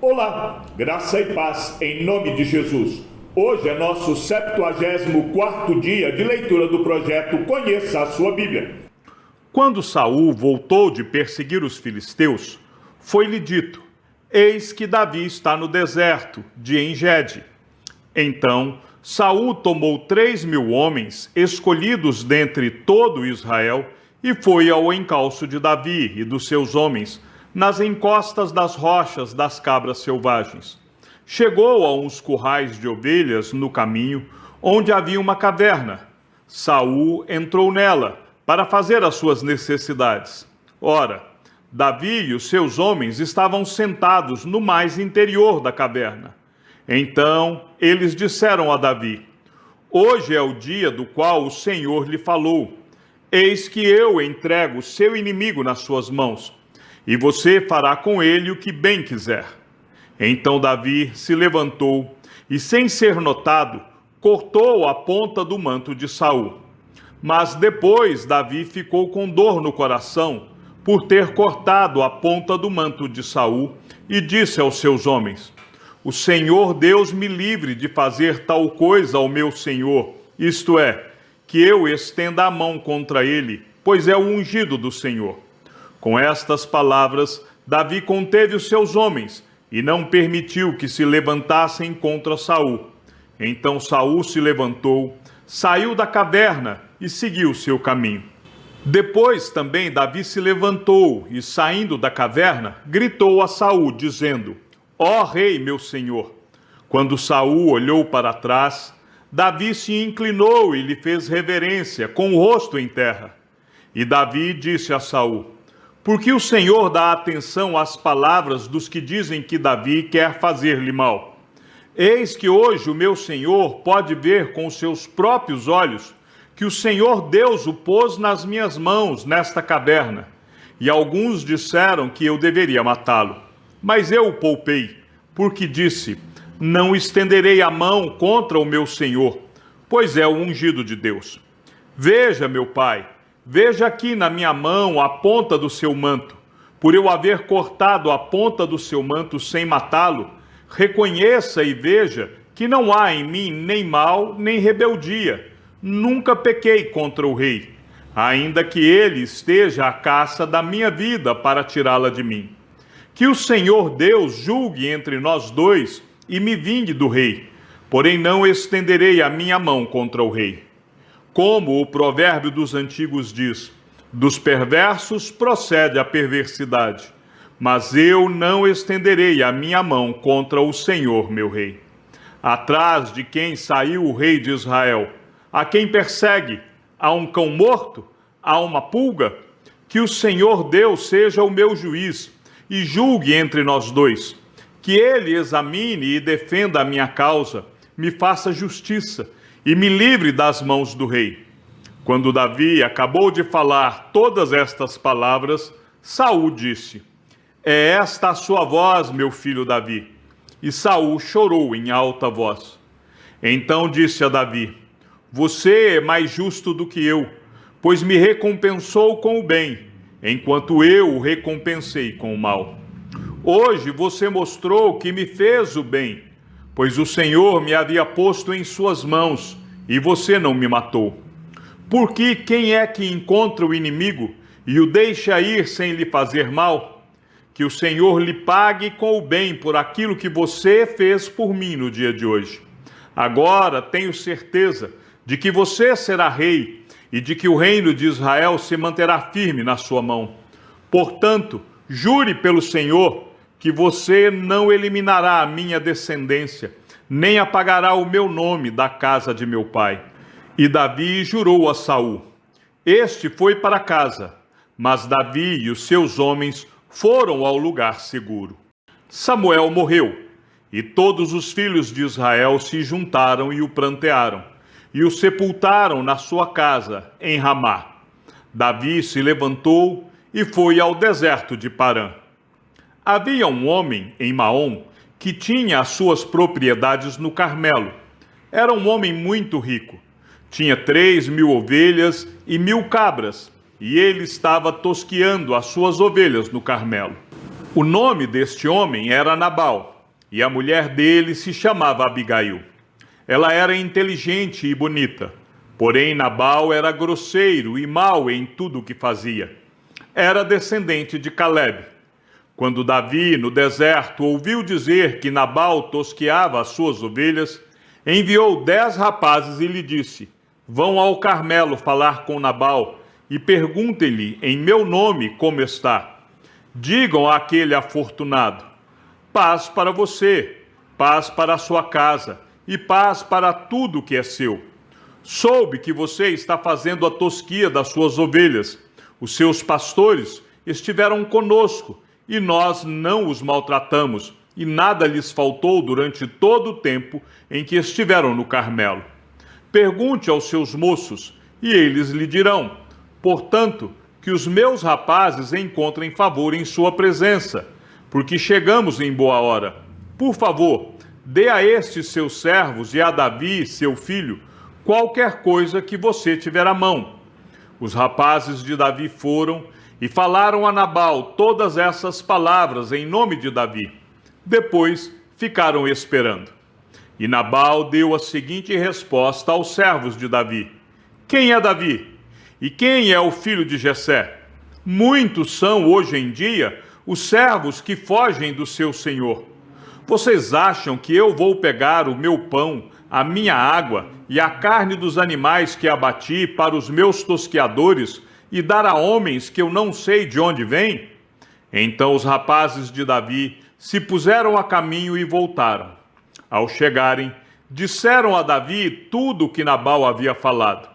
Olá, graça e paz em nome de Jesus. Hoje é nosso 74º dia de leitura do projeto Conheça a Sua Bíblia. Quando Saul voltou de perseguir os filisteus, foi-lhe dito: eis que Davi está no deserto de En-Gede. Então Saul tomou 3.000 homens, escolhidos dentre todo Israel, e foi ao encalço de Davi e dos seus homens, nas encostas das rochas das cabras selvagens. Chegou a uns currais de ovelhas no caminho, onde havia uma caverna. Saul entrou nela para fazer as suas necessidades. Ora, Davi e os seus homens estavam sentados no mais interior da caverna. Então eles disseram a Davi: hoje é o dia do qual o Senhor lhe falou. Eis que eu entrego seu inimigo nas suas mãos, e você fará com ele o que bem quiser. Então Davi se levantou e, sem ser notado, cortou a ponta do manto de Saul. Mas depois Davi ficou com dor no coração por ter cortado a ponta do manto de Saul e disse aos seus homens: o Senhor Deus me livre de fazer tal coisa ao meu senhor, isto é, que eu estenda a mão contra ele, pois é o ungido do Senhor. Com estas palavras, Davi conteve os seus homens e não permitiu que se levantassem contra Saul. Então Saul se levantou, saiu da caverna e seguiu seu caminho. Depois também Davi se levantou e, saindo da caverna, gritou a Saul, dizendo: ó rei, meu senhor. Quando Saul olhou para trás, Davi se inclinou e lhe fez reverência, com o rosto em terra. E Davi disse a Saul: por que o Senhor dá atenção às palavras dos que dizem que Davi quer fazer-lhe mal? Eis que hoje o meu senhor pode ver com os seus próprios olhos que o Senhor Deus o pôs nas minhas mãos nesta caverna. E alguns disseram que eu deveria matá-lo. Mas eu o poupei, porque disse: não estenderei a mão contra o meu senhor, pois é o ungido de Deus. Veja, meu pai, veja aqui na minha mão a ponta do seu manto. Por eu haver cortado a ponta do seu manto sem matá-lo, reconheça e veja que não há em mim nem mal, nem rebeldia. Nunca pequei contra o rei, ainda que ele esteja à caça da minha vida para tirá-la de mim. Que o Senhor Deus julgue entre nós dois e me vingue do rei, porém não estenderei a minha mão contra o rei. Como o provérbio dos antigos diz: dos perversos procede a perversidade, mas eu não estenderei a minha mão contra o Senhor, meu rei. Atrás de quem saiu o rei de Israel? A quem persegue? A um cão morto? A uma pulga? Que o Senhor Deus seja o meu juiz e julgue entre nós dois. Que ele examine e defenda a minha causa, me faça justiça e me livre das mãos do rei. Quando Davi acabou de falar todas estas palavras, Saul disse: é esta a sua voz, meu filho Davi? E Saul chorou em alta voz. Então disse a Davi: você é mais justo do que eu, pois me recompensou com o bem, enquanto eu o recompensei com o mal. Hoje você mostrou que me fez o bem, pois o Senhor me havia posto em suas mãos, e você não me matou. Porque quem é que encontra o inimigo e o deixa ir sem lhe fazer mal? Que o Senhor lhe pague com o bem por aquilo que você fez por mim no dia de hoje. Agora tenho certeza de que você será rei e de que o reino de Israel se manterá firme na sua mão. Portanto, jure pelo Senhor que você não eliminará a minha descendência, nem apagará o meu nome da casa de meu pai. E Davi jurou a Saul. Este foi para casa, mas Davi e os seus homens foram ao lugar seguro. Samuel morreu, e todos os filhos de Israel se juntaram e o prantearam, e o sepultaram na sua casa, em Ramá. Davi se levantou e foi ao deserto de Parã. Havia um homem em Maom que tinha as suas propriedades no Carmelo. Era um homem muito rico. Tinha 3.000 ovelhas e 1.000 cabras, e ele estava tosqueando as suas ovelhas no Carmelo. O nome deste homem era Nabal, e a mulher dele se chamava Abigail. Ela era inteligente e bonita, porém Nabal era grosseiro e mau em tudo o que fazia. Era descendente de Calebe. Quando Davi, no deserto, ouviu dizer que Nabal tosqueava as suas ovelhas, enviou 10 rapazes e lhe disse: vão ao Carmelo falar com Nabal e perguntem-lhe em meu nome como está. Digam àquele afortunado: paz para você, paz para a sua casa e paz para tudo que é seu. Soube que você está fazendo a tosquia das suas ovelhas. Os seus pastores estiveram conosco e nós não os maltratamos, e nada lhes faltou durante todo o tempo em que estiveram no Carmelo. Pergunte aos seus moços, e eles lhe dirão. Portanto, que os meus rapazes encontrem favor em sua presença, porque chegamos em boa hora. Por favor, dê a estes seus servos e a Davi, seu filho, qualquer coisa que você tiver à mão. Os rapazes de Davi foram e falaram a Nabal todas essas palavras em nome de Davi. Depois ficaram esperando. E Nabal deu a seguinte resposta aos servos de Davi: quem é Davi? E quem é o filho de Jessé? Muitos são hoje em dia os servos que fogem do seu senhor. Vocês acham que eu vou pegar o meu pão, a minha água e a carne dos animais que abati para os meus tosqueadores e dar a homens que eu não sei de onde vêm? Então os rapazes de Davi se puseram a caminho e voltaram. Ao chegarem, disseram a Davi tudo o que Nabal havia falado.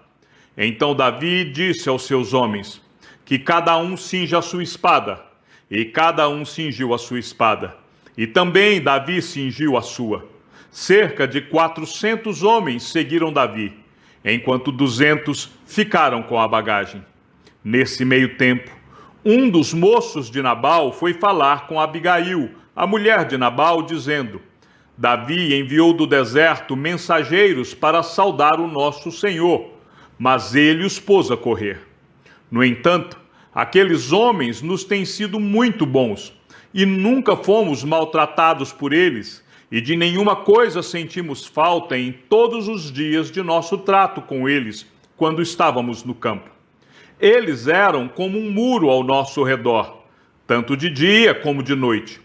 Então Davi disse aos seus homens que cada um cinja a sua espada, e cada um cingiu a sua espada. E também Davi cingiu a sua. Cerca de 400 homens seguiram Davi, enquanto 200 ficaram com a bagagem. Nesse meio tempo, um dos moços de Nabal foi falar com Abigail, a mulher de Nabal, dizendo: Davi enviou do deserto mensageiros para saudar o nosso senhor, mas ele os pôs a correr. No entanto, aqueles homens nos têm sido muito bons, e nunca fomos maltratados por eles, e de nenhuma coisa sentimos falta em todos os dias de nosso trato com eles, quando estávamos no campo. Eles eram como um muro ao nosso redor, tanto de dia como de noite.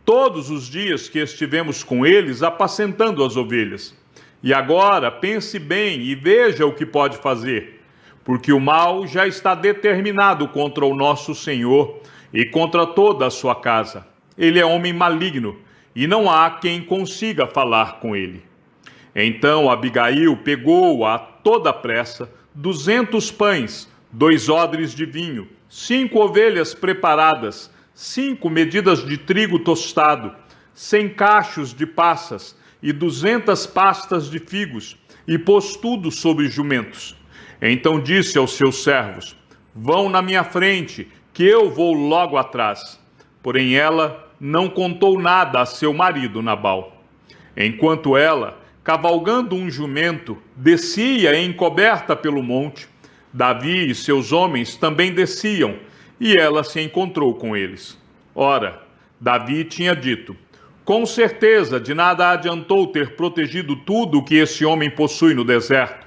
Todos os dias que estivemos com eles apacentando as ovelhas. E agora pense bem e veja o que pode fazer, porque o mal já está determinado contra o nosso Senhor e contra toda a sua casa. Ele é homem maligno, e não há quem consiga falar com ele. Então Abigail pegou a toda pressa 200 pães, 2 odres de vinho, 5 ovelhas preparadas, 5 medidas de trigo tostado, 100 cachos de passas e 200 pastas de figos, e pôs tudo sobre jumentos. Então disse aos seus servos: vão na minha frente, que eu vou logo atrás. Porém ela não contou nada a seu marido Nabal. Enquanto ela, cavalgando um jumento, descia encoberta pelo monte, Davi e seus homens também desciam, e ela se encontrou com eles. Ora, Davi tinha dito: com certeza de nada adiantou ter protegido tudo o que esse homem possui no deserto,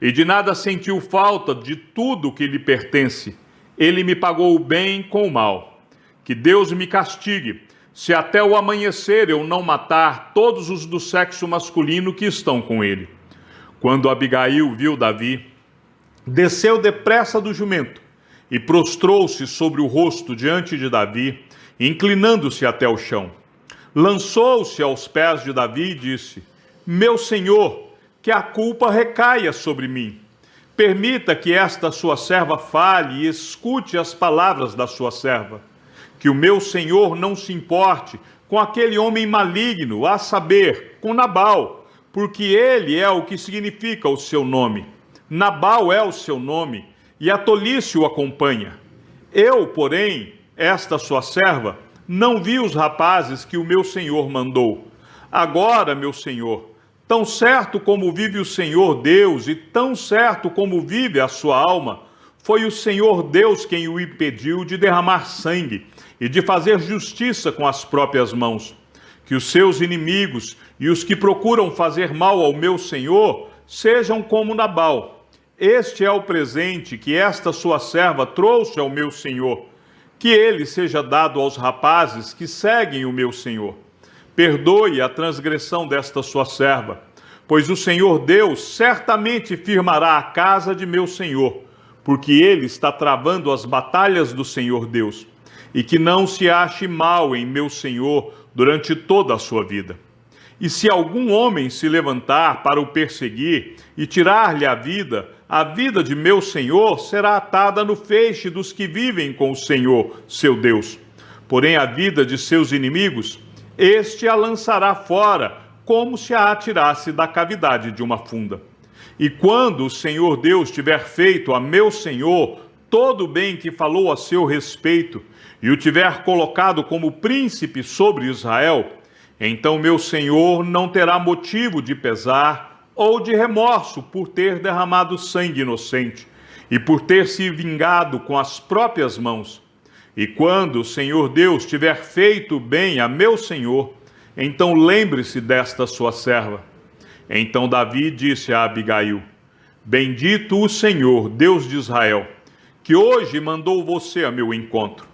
e de nada sentiu falta de tudo o que lhe pertence. Ele me pagou o bem com o mal. Que Deus me castigue, se até o amanhecer eu não matar todos os do sexo masculino que estão com ele. Quando Abigail viu Davi, desceu depressa do jumento e prostrou-se sobre o rosto diante de Davi, inclinando-se até o chão. Lançou-se aos pés de Davi e disse: meu senhor, que a culpa recaia sobre mim. Permita que esta sua serva fale e escute as palavras da sua serva. Que o meu senhor não se importe com aquele homem maligno, a saber, com Nabal, porque ele é o que significa o seu nome. Nabal é o seu nome, e a tolice o acompanha. Eu, porém, esta sua serva, não vi os rapazes que o meu senhor mandou. Agora, meu senhor, tão certo como vive o Senhor Deus e tão certo como vive a sua alma, foi o Senhor Deus quem o impediu de derramar sangue e de fazer justiça com as próprias mãos. Que os seus inimigos e os que procuram fazer mal ao meu senhor sejam como Nabal. Este é o presente que esta sua serva trouxe ao meu senhor. Que ele seja dado aos rapazes que seguem o meu senhor. Perdoe a transgressão desta sua serva, pois o Senhor Deus certamente firmará a casa de meu senhor, porque ele está travando as batalhas do Senhor Deus, e que não se ache mal em meu senhor durante toda a sua vida. E se algum homem se levantar para o perseguir e tirar-lhe a vida de meu senhor será atada no feixe dos que vivem com o Senhor, seu Deus. Porém, a vida de seus inimigos, este a lançará fora, como se a atirasse da cavidade de uma funda. E quando o Senhor Deus tiver feito a meu senhor todo o bem que falou a seu respeito, e o tiver colocado como príncipe sobre Israel, então meu senhor não terá motivo de pesar ou de remorso por ter derramado sangue inocente e por ter se vingado com as próprias mãos. E quando o Senhor Deus tiver feito bem a meu senhor, então lembre-se desta sua serva. Então Davi disse a Abigail: Bendito o Senhor, Deus de Israel, que hoje mandou você a meu encontro.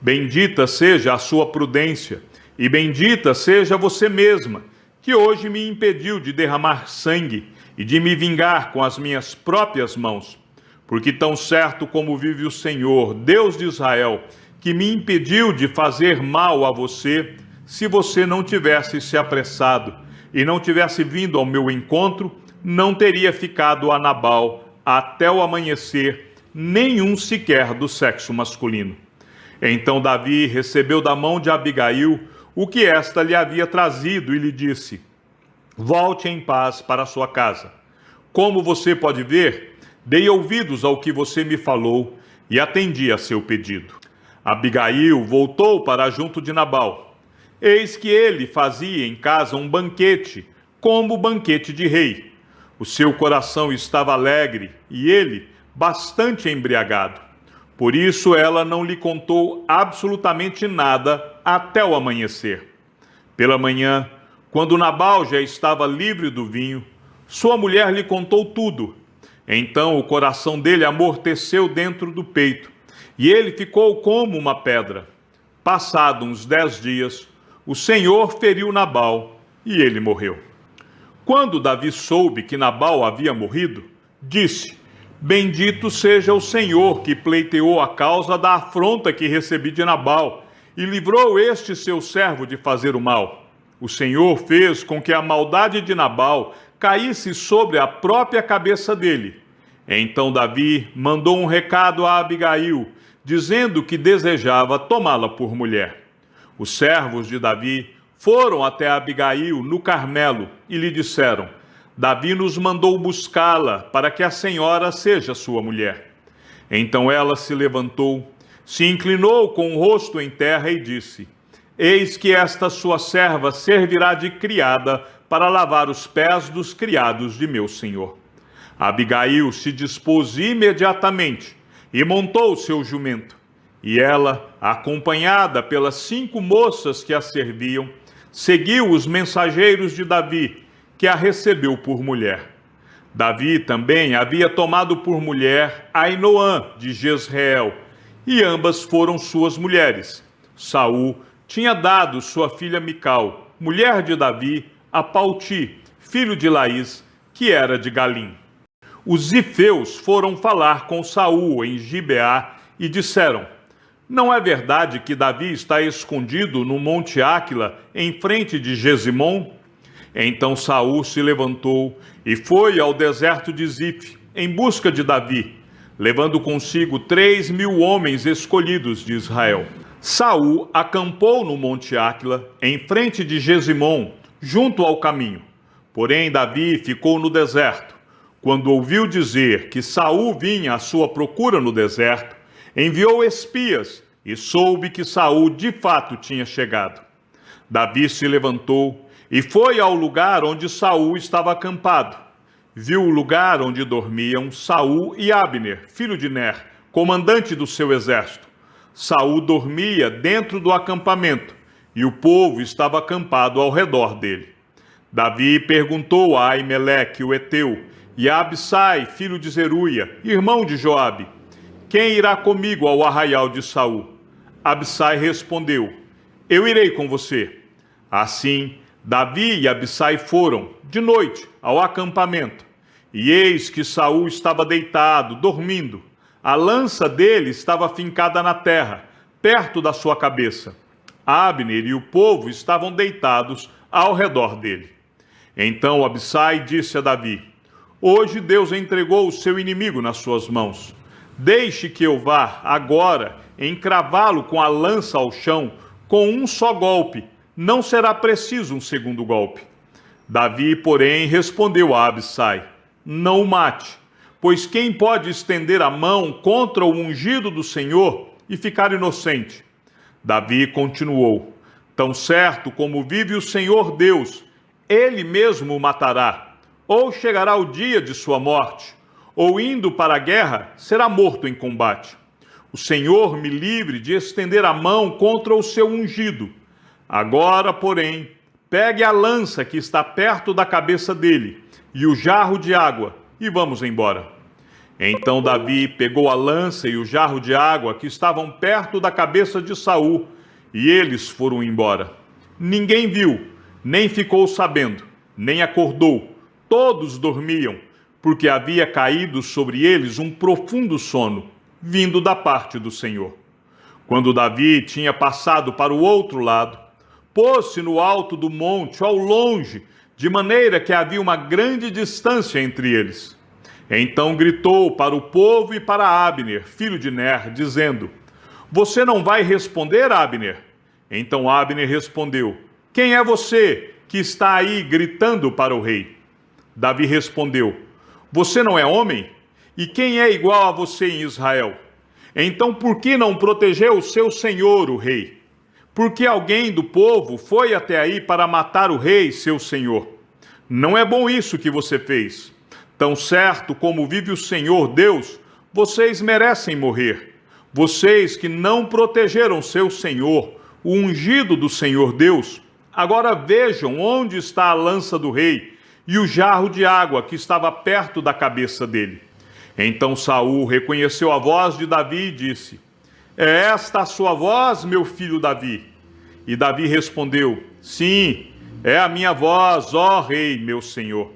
Bendita seja a sua prudência, e bendita seja você mesma, que hoje me impediu de derramar sangue e de me vingar com as minhas próprias mãos. Porque tão certo como vive o Senhor, Deus de Israel, que me impediu de fazer mal a você, se você não tivesse se apressado e não tivesse vindo ao meu encontro, não teria ficado a Nabal até o amanhecer, nenhum sequer do sexo masculino. Então Davi recebeu da mão de Abigail o que esta lhe havia trazido e lhe disse: Volte em paz para sua casa. Como você pode ver, dei ouvidos ao que você me falou e atendi a seu pedido. Abigail voltou para junto de Nabal. Eis que ele fazia em casa um banquete, como banquete de rei. O seu coração estava alegre e ele bastante embriagado. Por isso ela não lhe contou absolutamente nada até o amanhecer. Pela manhã, quando Nabal já estava livre do vinho, sua mulher lhe contou tudo. Então o coração dele amorteceu dentro do peito, e ele ficou como uma pedra. Passado uns 10 dias, o Senhor feriu Nabal, e ele morreu. Quando Davi soube que Nabal havia morrido, disse: Bendito seja o Senhor que pleiteou a causa da afronta que recebi de Nabal e livrou este seu servo de fazer o mal. O Senhor fez com que a maldade de Nabal caísse sobre a própria cabeça dele. Então Davi mandou um recado a Abigail, dizendo que desejava tomá-la por mulher. Os servos de Davi foram até Abigail no Carmelo e lhe disseram: Davi nos mandou buscá-la para que a senhora seja sua mulher. Então ela se levantou, se inclinou com o rosto em terra e disse: Eis que esta sua serva servirá de criada para lavar os pés dos criados de meu senhor. Abigail se dispôs imediatamente e montou o seu jumento. E ela, acompanhada pelas 5 moças que a serviam, seguiu os mensageiros de Davi, que a recebeu por mulher. Davi também havia tomado por mulher Ainoã de Jezreel, e ambas foram suas mulheres. Saul tinha dado sua filha Mical, mulher de Davi, a Palti, filho de Laís, que era de Galim. Os zifeus foram falar com Saul em Gibeá e disseram: Não é verdade que Davi está escondido no monte Áquila, em frente de Gesimom? Então Saul se levantou e foi ao deserto de Zif, em busca de Davi, levando consigo 3.000 homens escolhidos de Israel. Saul acampou no monte Áquila, em frente de Gesimom, junto ao caminho. Porém Davi ficou no deserto. Quando ouviu dizer que Saul vinha à sua procura no deserto, enviou espias e soube que Saul de fato tinha chegado. Davi se levantou e foi ao lugar onde Saul estava acampado. Viu o lugar onde dormiam Saul e Abner, filho de Ner, comandante do seu exército. Saul dormia dentro do acampamento e o povo estava acampado ao redor dele. Davi perguntou a Aimeleque, o heteu, e a Abissai, filho de Zeruia, irmão de Joabe: quem irá comigo ao arraial de Saul? Abissai respondeu: eu irei com você. Assim, Davi e Abissai foram, de noite, ao acampamento. E eis que Saul estava deitado, dormindo. A lança dele estava fincada na terra, perto da sua cabeça. Abner e o povo estavam deitados ao redor dele. Então Abissai disse a Davi: hoje Deus entregou o seu inimigo nas suas mãos. Deixe que eu vá agora encravá-lo com a lança ao chão, com um só golpe. Não será preciso um segundo golpe. Davi, porém, respondeu a Abissai: não o mate, pois quem pode estender a mão contra o ungido do Senhor e ficar inocente? Davi continuou: tão certo como vive o Senhor Deus, ele mesmo o matará. Ou chegará o dia de sua morte, ou indo para a guerra, será morto em combate. O Senhor me livre de estender a mão contra o seu ungido. Agora, porém, pegue a lança que está perto da cabeça dele e o jarro de água, e vamos embora. Então Davi pegou a lança e o jarro de água que estavam perto da cabeça de Saul, e eles foram embora. Ninguém viu, nem ficou sabendo, nem acordou. Todos dormiam, porque havia caído sobre eles um profundo sono, vindo da parte do Senhor. Quando Davi tinha passado para o outro lado, pôs-se no alto do monte, ao longe, de maneira que havia uma grande distância entre eles. Então gritou para o povo e para Abner, filho de Ner, dizendo: você não vai responder, Abner? Então Abner respondeu: quem é você que está aí gritando para o rei? Davi respondeu: você não é homem? E quem é igual a você em Israel? Então por que não protegeu o seu senhor, o rei? Porque alguém do povo foi até aí para matar o rei, seu senhor. Não é bom isso que você fez. Tão certo como vive o Senhor Deus, vocês merecem morrer. Vocês que não protegeram seu senhor, o ungido do Senhor Deus, agora vejam onde está a lança do rei e o jarro de água que estava perto da cabeça dele. Então Saul reconheceu a voz de Davi e disse: é esta a sua voz, meu filho Davi? E Davi respondeu: sim, é a minha voz, ó rei, meu senhor.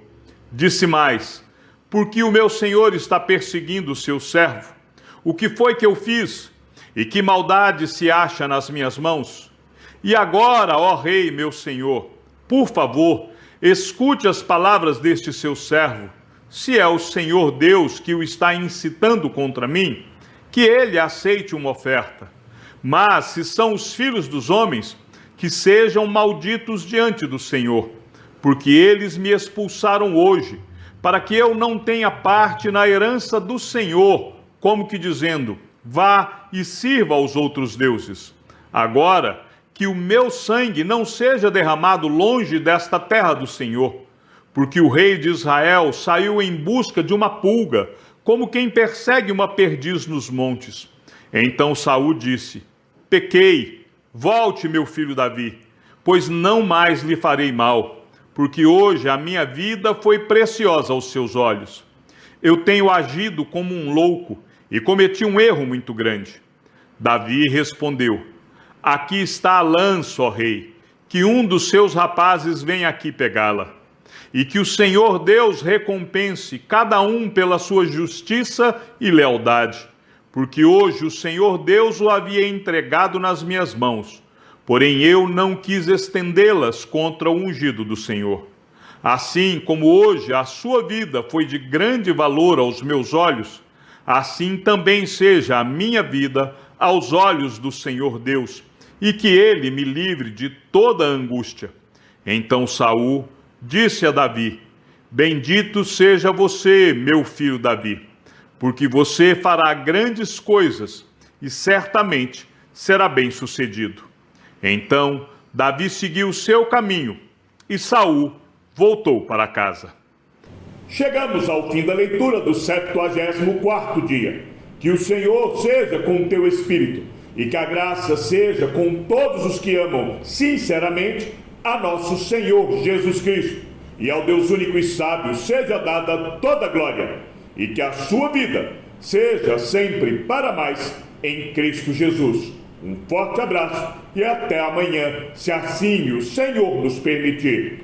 Disse mais: porque o meu senhor está perseguindo o seu servo? O que foi que eu fiz? E que maldade se acha nas minhas mãos? E agora, ó rei, meu senhor, por favor, escute as palavras deste seu servo. Se é o Senhor Deus que o está incitando contra mim, que ele aceite uma oferta. Mas se são os filhos dos homens, que sejam malditos diante do Senhor, porque eles me expulsaram hoje, para que eu não tenha parte na herança do Senhor, como que dizendo: vá e sirva aos outros deuses. Agora, que o meu sangue não seja derramado longe desta terra do Senhor, porque o rei de Israel saiu em busca de uma pulga, como quem persegue uma perdiz nos montes. Então Saul disse: pequei, volte, meu filho Davi, pois não mais lhe farei mal, porque hoje a minha vida foi preciosa aos seus olhos. Eu tenho agido como um louco e cometi um erro muito grande. Davi respondeu: aqui está a lança, ó rei, que um dos seus rapazes venha aqui pegá-la, e que o Senhor Deus recompense cada um pela sua justiça e lealdade, porque hoje o Senhor Deus o havia entregado nas minhas mãos, porém eu não quis estendê-las contra o ungido do Senhor. Assim como hoje a sua vida foi de grande valor aos meus olhos, assim também seja a minha vida aos olhos do Senhor Deus, e que ele me livre de toda angústia. Então Saul disse a Davi: bendito seja você, meu filho Davi, porque você fará grandes coisas e certamente será bem-sucedido. Então Davi seguiu o seu caminho e Saul voltou para casa. Chegamos ao fim da leitura do 74º dia. Que o Senhor seja com o teu espírito e que a graça seja com todos os que amam sinceramente a nosso Senhor Jesus Cristo. E ao Deus único e sábio seja dada toda a glória, e que a sua vida seja sempre para mais em Cristo Jesus. Um forte abraço e até amanhã, se assim o Senhor nos permitir.